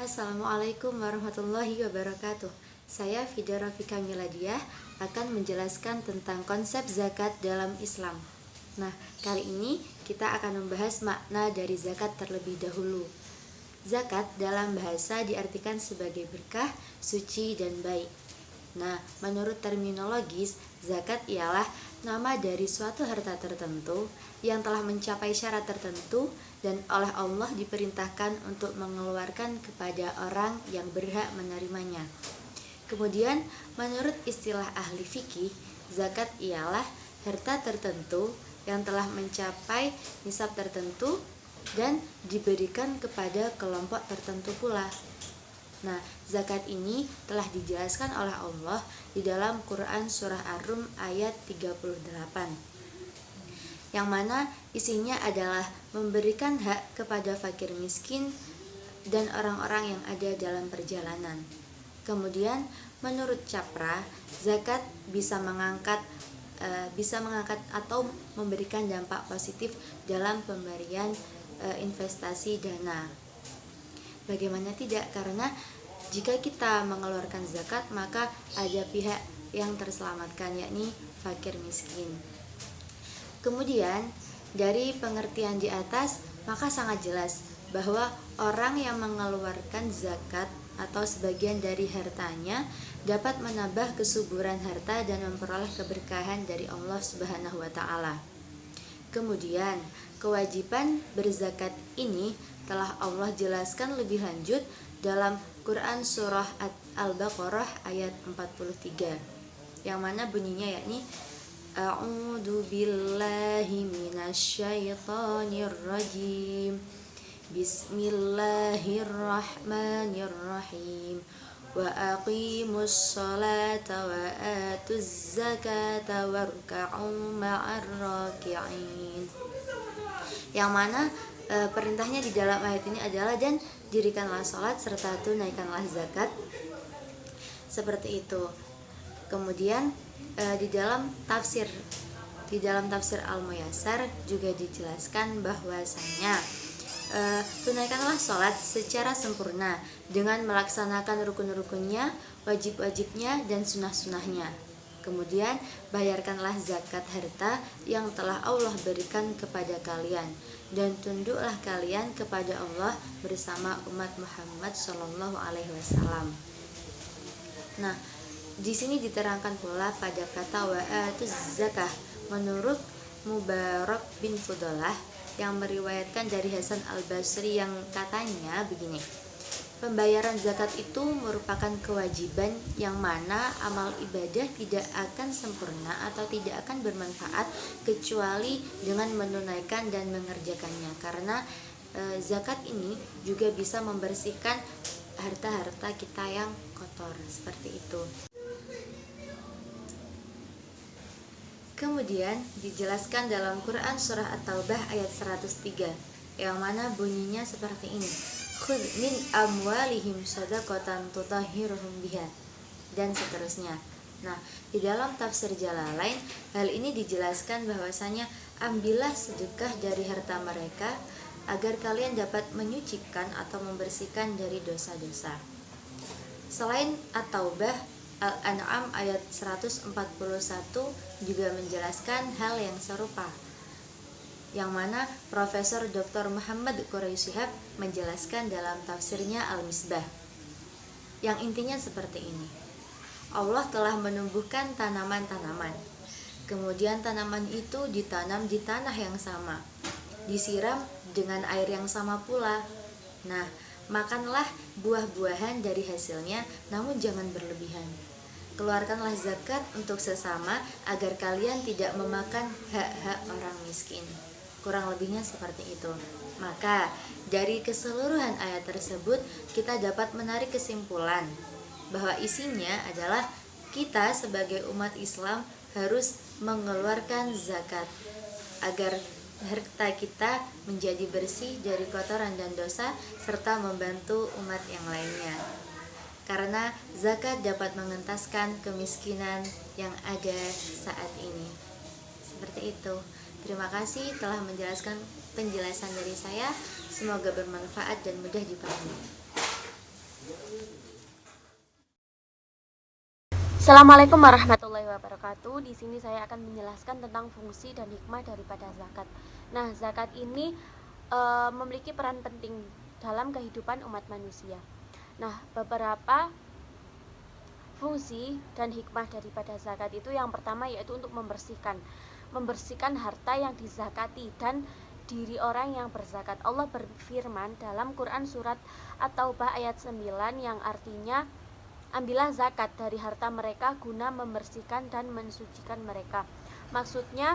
Assalamualaikum warahmatullahi wabarakatuh. Saya Fida Rafika Miladiah akan menjelaskan tentang konsep zakat dalam Islam. Nah, kali ini kita akan membahas makna dari zakat terlebih dahulu. Zakat dalam bahasa diartikan sebagai berkah, suci, dan baik. Nah, menurut terminologis, zakat ialah nama dari suatu harta tertentu yang telah mencapai syarat tertentu dan oleh Allah diperintahkan untuk mengeluarkan kepada orang yang berhak menerimanya. Kemudian, menurut istilah ahli fikih, zakat ialah harta tertentu yang telah mencapai nisab tertentu dan diberikan kepada kelompok tertentu pula. Nah, zakat ini telah dijelaskan oleh Allah di dalam Quran Surah Ar-Rum ayat 38, yang mana isinya adalah memberikan hak kepada fakir miskin dan orang-orang yang ada dalam perjalanan. Kemudian, menurut Capra, zakat bisa mengangkat atau memberikan dampak positif dalam pemberian investasi dana. Bagaimana tidak? Karena jika kita mengeluarkan zakat, maka ada pihak yang terselamatkan, yakni fakir miskin. Kemudian, dari pengertian di atas, maka sangat jelas bahwa orang yang mengeluarkan zakat atau sebagian dari hartanya dapat menambah kesuburan harta dan memperoleh keberkahan dari Allah Subhanahu wa Ta'ala. Kemudian, kewajiban berzakat ini telah Allah jelaskan lebih lanjut dalam Quran Surah Al-Baqarah ayat 43, yang mana bunyinya yakni A'udzu billahi minasyaitonir rajim. Bismillahirrahmanirrahim. Wa aqimus sholata wa atuz zakata warka'u ma'ar raki'in. Yang mana perintahnya di dalam ayat ini adalah dan dirikanlah sholat serta tunaikanlah zakat, seperti itu. Kemudian di dalam tafsir Al-Muyassar juga dijelaskan bahwasanya tunaikanlah sholat secara sempurna dengan melaksanakan rukun-rukunnya, wajib-wajibnya, dan sunah-sunahnya. Kemudian bayarkanlah zakat harta yang telah Allah berikan kepada kalian, dan tunduklah kalian kepada Allah bersama umat Muhammad Shallallahu Alaihi Wasallam. Nah, di sini diterangkan pula pada kata wa'atuz zakah menurut Mubarak bin Fudalah yang meriwayatkan dari Hasan Al-Basri yang katanya begini: pembayaran zakat itu merupakan kewajiban yang mana amal ibadah tidak akan sempurna atau tidak akan bermanfaat kecuali dengan menunaikan dan mengerjakannya, karena zakat ini juga bisa membersihkan harta-harta kita yang kotor, seperti itu. Kemudian dijelaskan dalam Quran Surah At-Taubah ayat 103, yang mana bunyinya seperti ini: khudh min amwalihim shadaqatan tutahhiruhum biha, dan seterusnya. Nah, di dalam tafsir Jalalain, hal ini dijelaskan bahwasanya ambillah sedekah dari harta mereka agar kalian dapat menyucikan atau membersihkan dari dosa-dosa. Selain At-Taubah, Al-An'am ayat 141 juga menjelaskan hal yang serupa, yang mana Profesor Dr. Muhammad Quraisy Shihab menjelaskan dalam tafsirnya Al-Misbah, yang intinya seperti ini: Allah telah menumbuhkan tanaman-tanaman, kemudian tanaman itu ditanam di tanah yang sama, disiram dengan air yang sama pula. Nah, makanlah buah-buahan dari hasilnya, namun jangan berlebihan. Keluarkanlah zakat untuk sesama agar kalian tidak memakan hak-hak orang miskin. Kurang lebihnya seperti itu. Maka dari keseluruhan ayat tersebut kita dapat menarik kesimpulan bahwa isinya adalah kita sebagai umat Islam harus mengeluarkan zakat agar harta kita menjadi bersih dari kotoran dan dosa serta membantu umat yang lainnya. Karena zakat dapat mengentaskan kemiskinan yang ada saat ini. Seperti itu. Terima kasih telah menjelaskan penjelasan dari saya. Semoga bermanfaat dan mudah dipahami. Assalamualaikum warahmatullahi wabarakatuh. Di sini saya akan menjelaskan tentang fungsi dan hikmah daripada zakat. Nah, zakat ini memiliki peran penting dalam kehidupan umat manusia. Nah, beberapa fungsi dan hikmah daripada zakat itu yang pertama yaitu untuk membersihkan harta yang dizakati dan diri orang yang berzakat. Allah berfirman dalam Quran surat At-Taubah ayat 9 yang artinya, ambillah zakat dari harta mereka guna membersihkan dan mensucikan mereka. Maksudnya,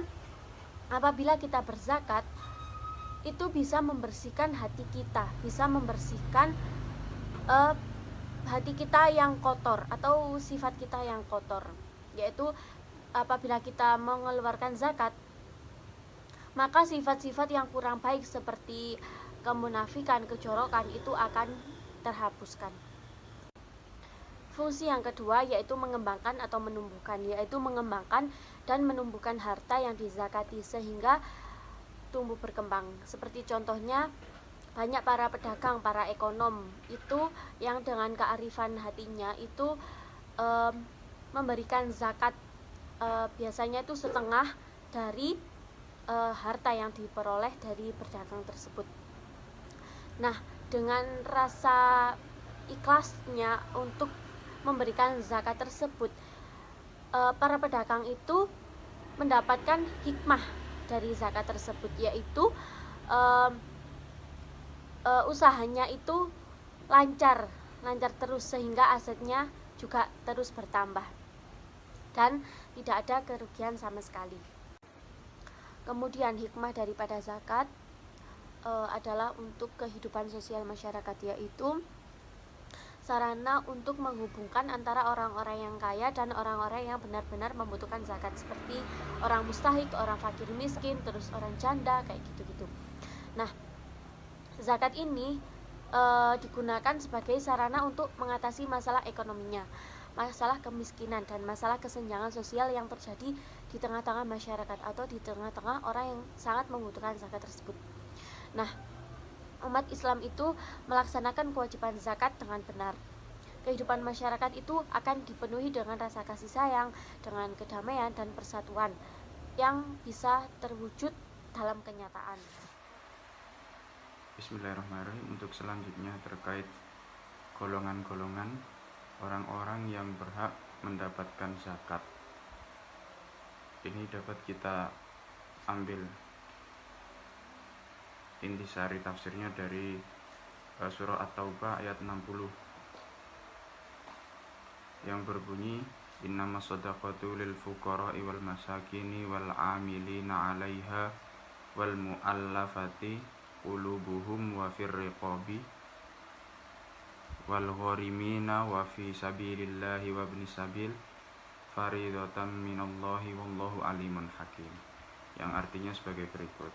apabila kita berzakat, itu bisa membersihkan hati kita, bisa membersihkan hati kita yang kotor atau sifat kita yang kotor. Yaitu apabila kita mengeluarkan zakat, maka sifat-sifat yang kurang baik seperti kemunafikan, kejorokan itu akan terhapuskan. Fungsi yang kedua yaitu mengembangkan atau menumbuhkan, yaitu mengembangkan dan menumbuhkan harta yang dizakati sehingga tumbuh berkembang. Seperti contohnya, banyak para pedagang, para ekonom itu yang dengan kearifan hatinya itu memberikan zakat, biasanya itu setengah dari harta yang diperoleh dari berdagang tersebut. Nah, dengan rasa ikhlasnya untuk memberikan zakat tersebut, para pedagang itu mendapatkan hikmah dari zakat tersebut, yaitu usahanya itu lancar terus sehingga asetnya juga terus bertambah dan tidak ada kerugian sama sekali. Kemudian hikmah daripada zakat adalah untuk kehidupan sosial masyarakat, yaitu sarana untuk menghubungkan antara orang-orang yang kaya dan orang-orang yang benar-benar membutuhkan zakat, seperti orang mustahik, orang fakir miskin, terus orang janda, kayak gitu-gitu. Nah, zakat ini digunakan sebagai sarana untuk mengatasi masalah ekonominya, masalah kemiskinan dan masalah kesenjangan sosial yang terjadi di tengah-tengah masyarakat atau di tengah-tengah orang yang sangat membutuhkan zakat tersebut. Nah, umat Islam itu melaksanakan kewajiban zakat dengan benar. Kehidupan masyarakat itu akan dipenuhi dengan rasa kasih sayang, dengan kedamaian dan persatuan yang bisa terwujud dalam kenyataan. Bismillahirrahmanirrahim. Untuk selanjutnya terkait golongan-golongan orang-orang yang berhak mendapatkan zakat. Ini dapat kita ambil intisari tafsirnya dari surah At-Taubah ayat 60 yang berbunyi, innamas shadaqatu lil fuqara'i wal masakini wal 'amilina 'alaiha wal mu'allafati qulubuhum wa fir riqabi wal gharimina wa fi sabilillahi wa ibnis sabil faridatan minallahi wallahu alimun hakim. Yang artinya sebagai berikut: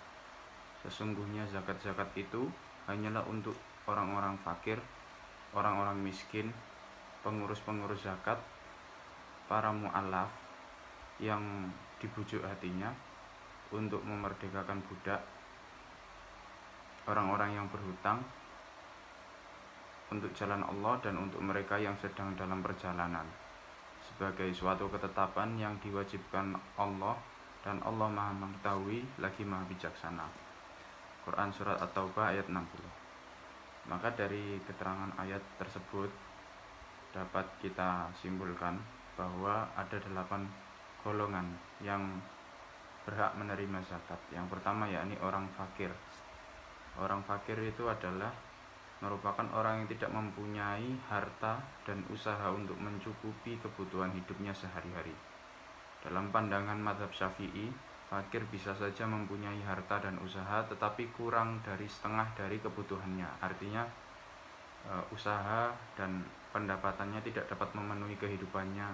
sesungguhnya zakat-zakat itu hanyalah untuk orang-orang fakir, orang-orang miskin, pengurus-pengurus zakat, para mu'allaf yang dibujuk hatinya untuk memerdekakan budak, orang-orang yang berhutang untuk jalan Allah, dan untuk mereka yang sedang dalam perjalanan, sebagai suatu ketetapan yang diwajibkan Allah, dan Allah Maha mengetahui lagi Maha bijaksana. Quran surat At-Taubah ayat 60. Maka dari keterangan ayat tersebut dapat kita simpulkan bahwa ada 8 golongan yang berhak menerima zakat. Yang pertama yakni orang fakir. Orang fakir itu adalah merupakan orang yang tidak mempunyai harta dan usaha untuk mencukupi kebutuhan hidupnya sehari-hari. Dalam pandangan mazhab Syafi'i, fakir bisa saja mempunyai harta dan usaha tetapi kurang dari setengah dari kebutuhannya. Artinya usaha dan pendapatannya tidak dapat memenuhi kehidupannya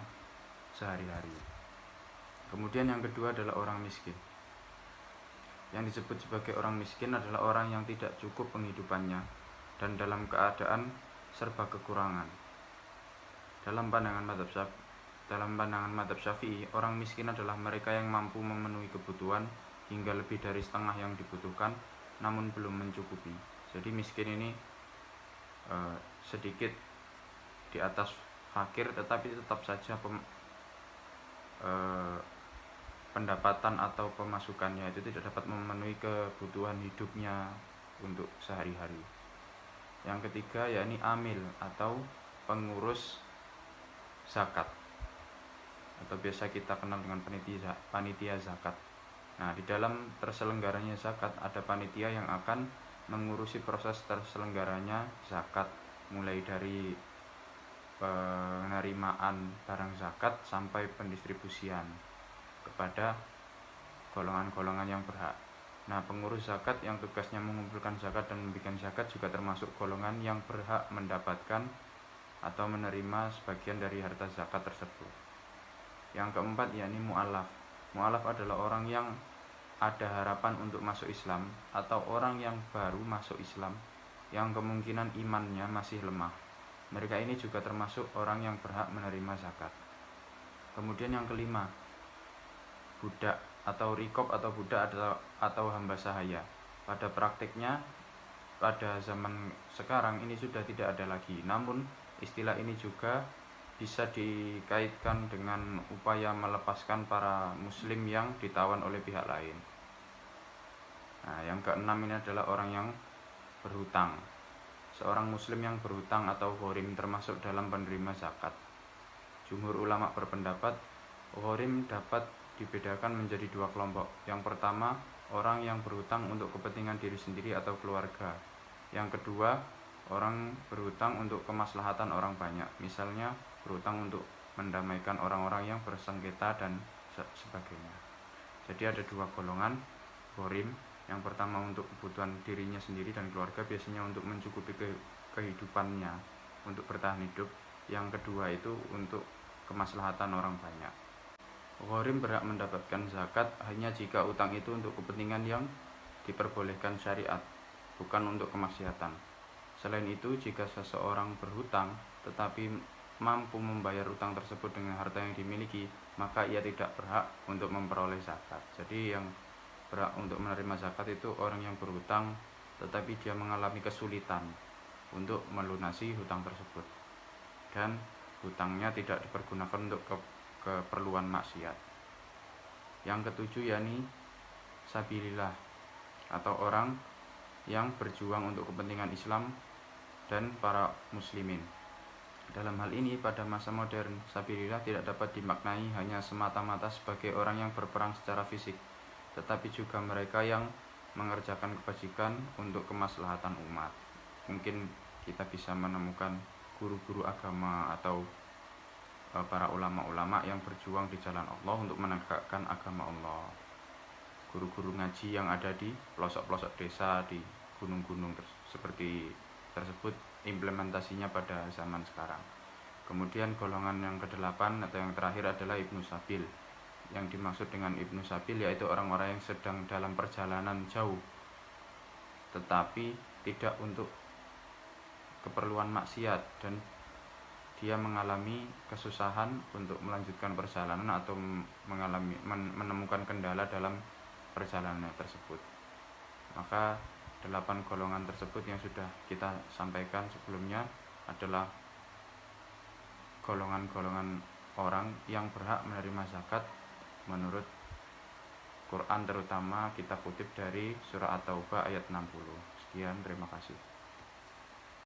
sehari-hari. Kemudian yang kedua adalah orang miskin. Yang disebut sebagai orang miskin adalah orang yang tidak cukup penghidupannya dan dalam keadaan serba kekurangan. Dalam pandangan mazhab Syafi'i, orang miskin adalah mereka yang mampu memenuhi kebutuhan hingga lebih dari setengah yang dibutuhkan namun belum mencukupi. Jadi miskin ini sedikit di atas fakir, tetapi tetap saja pendapatan atau pemasukannya itu tidak dapat memenuhi kebutuhan hidupnya untuk sehari-hari. Yang ketiga yakni amil atau pengurus zakat, atau biasa kita kenal dengan panitia zakat. Nah, di dalam terselenggaranya zakat ada panitia yang akan mengurusi proses terselenggaranya zakat, mulai dari penerimaan barang zakat sampai pendistribusian kepada golongan-golongan yang berhak. Nah, pengurus zakat yang tugasnya mengumpulkan zakat dan membikin zakat juga termasuk golongan yang berhak mendapatkan atau menerima sebagian dari harta zakat tersebut. Yang keempat yakni mu'alaf. Mu'alaf adalah orang yang ada harapan untuk masuk Islam atau orang yang baru masuk Islam yang kemungkinan imannya masih lemah. Mereka ini juga termasuk orang yang berhak menerima zakat. Kemudian yang kelima, budak atau rikob atau budak atau hamba sahaya. Pada praktiknya pada zaman sekarang ini sudah tidak ada lagi. Namun istilah ini juga bisa dikaitkan dengan upaya melepaskan para muslim yang ditawan oleh pihak lain. Nah, yang keenam ini adalah orang yang berhutang. Seorang muslim yang berhutang atau ghorim termasuk dalam penerima zakat. Jumhur ulama berpendapat ghorim dapat dibedakan menjadi dua kelompok. Yang pertama, orang yang berhutang untuk kepentingan diri sendiri atau keluarga. Yang kedua, orang berhutang untuk kemaslahatan orang banyak. Misalnya berhutang untuk mendamaikan orang-orang yang bersengketa dan sebagainya. Jadi ada dua golongan ghorim. Yang pertama untuk kebutuhan dirinya sendiri dan keluarga, biasanya untuk mencukupi kehidupannya, untuk bertahan hidup. Yang kedua itu untuk kemaslahatan orang banyak. Ghorim berhak mendapatkan zakat hanya jika utang itu untuk kepentingan yang diperbolehkan syariat, bukan untuk kemaksiatan. Selain itu, jika seseorang berhutang tetapi mampu membayar utang tersebut dengan harta yang dimiliki, maka ia tidak berhak untuk memperoleh zakat. Jadi yang berhak untuk menerima zakat itu orang yang berhutang tetapi dia mengalami kesulitan untuk melunasi hutang tersebut dan hutangnya tidak dipergunakan untuk keperluan maksiat. Yang ketujuh yakni sabilillah atau orang yang berjuang untuk kepentingan Islam dan para muslimin. Dalam hal ini pada masa modern, sabilillah tidak dapat dimaknai hanya semata-mata sebagai orang yang berperang secara fisik, tetapi juga mereka yang mengerjakan kebajikan untuk kemaslahatan umat. Mungkin kita bisa menemukan guru-guru agama atau para ulama-ulama yang berjuang di jalan Allah untuk menegakkan agama Allah. Guru-guru ngaji yang ada di pelosok-pelosok desa, di gunung-gunung seperti tersebut, implementasinya pada zaman sekarang. Kemudian golongan yang kedelapan atau yang terakhir adalah Ibnu Sabil. Yang dimaksud dengan Ibnu Sabil yaitu orang-orang yang sedang dalam perjalanan jauh tetapi tidak untuk keperluan maksiat dan dia mengalami kesusahan untuk melanjutkan perjalanan atau menemukan kendala dalam perjalanan tersebut. Maka 8 golongan tersebut yang sudah kita sampaikan sebelumnya adalah golongan-golongan orang yang berhak menerima zakat menurut Quran, terutama kita kutip dari surah At-Taubah ayat 60. Sekian, terima kasih.